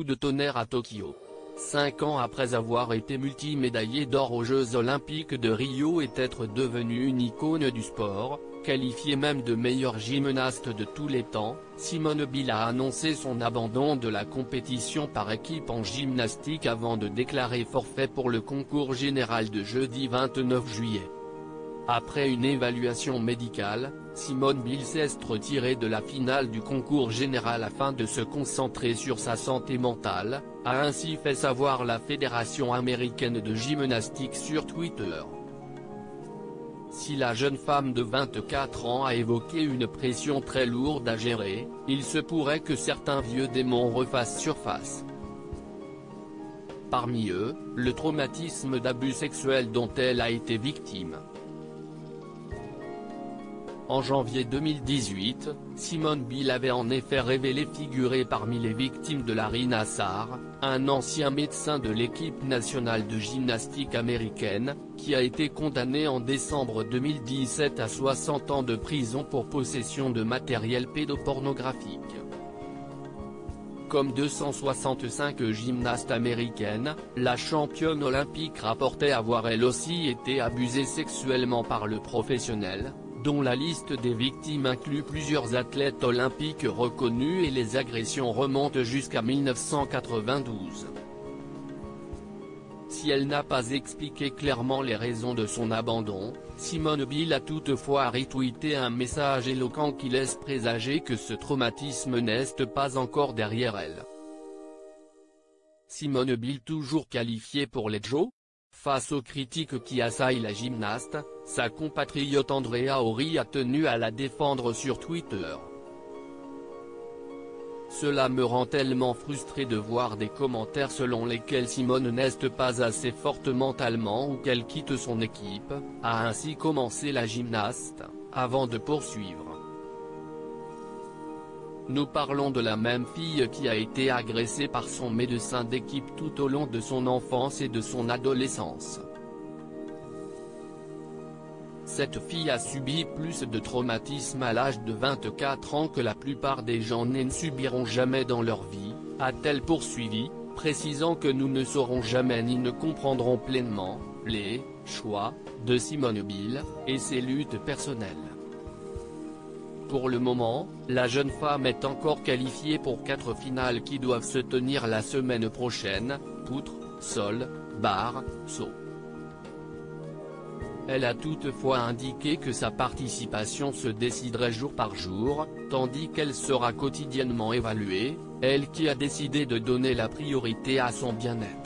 coup de tonnerre à Tokyo. 5 ans après avoir été multimédaillée d'or aux Jeux Olympiques de Rio et être devenue une icône du sport, qualifiée même de meilleure gymnaste de tous les temps, Simone Biles a annoncé son abandon de la compétition par équipe en gymnastique avant de déclarer forfait pour le concours général de jeudi 29 juillet. Après une évaluation médicale, Simone Biles s'est retirée de la finale du concours général afin de se concentrer sur sa santé mentale, a ainsi fait savoir la Fédération américaine de gymnastique sur Twitter. Si la jeune femme de 24 ans a évoqué une pression très lourde à gérer, il se pourrait que certains vieux démons refassent surface. Parmi eux, le traumatisme d'abus sexuels dont elle a été victime. En janvier 2018, Simone Biles avait en effet révélé figurer parmi les victimes de Larry Nassar, un ancien médecin de l'équipe nationale de gymnastique américaine, qui a été condamné en décembre 2017 à 60 ans de prison pour possession de matériel pédopornographique. Comme 265 gymnastes américaines, la championne olympique rapportait avoir elle aussi été abusée sexuellement par le professionnel, dont la liste des victimes inclut plusieurs athlètes olympiques reconnus et les agressions remontent jusqu'à 1992. Si elle n'a pas expliqué clairement les raisons de son abandon, Simone Biles a toutefois retweeté un message éloquent qui laisse présager que ce traumatisme n'est pas encore derrière elle. Simone Biles toujours qualifiée pour les Jeux ? Face aux critiques qui assaillent la gymnaste, sa compatriote Andrea Ori a tenu à la défendre sur Twitter. Cela me rend tellement frustré de voir des commentaires selon lesquels Simone n'est pas assez forte mentalement ou qu'elle quitte son équipe, a ainsi commencé la gymnaste, avant de poursuivre. Nous parlons de la même fille qui a été agressée par son médecin d'équipe tout au long de son enfance et de son adolescence. Cette fille a subi plus de traumatismes à l'âge de 24 ans que la plupart des gens ne subiront jamais dans leur vie, a-t-elle poursuivi, précisant que nous ne saurons jamais ni ne comprendrons pleinement les choix de Simone Biles et ses luttes personnelles. Pour le moment, la jeune femme est encore qualifiée pour 4 finales qui doivent se tenir la semaine prochaine, poutre, sol, barre, saut. Elle a toutefois indiqué que sa participation se déciderait jour par jour, tandis qu'elle sera quotidiennement évaluée, elle qui a décidé de donner la priorité à son bien-être.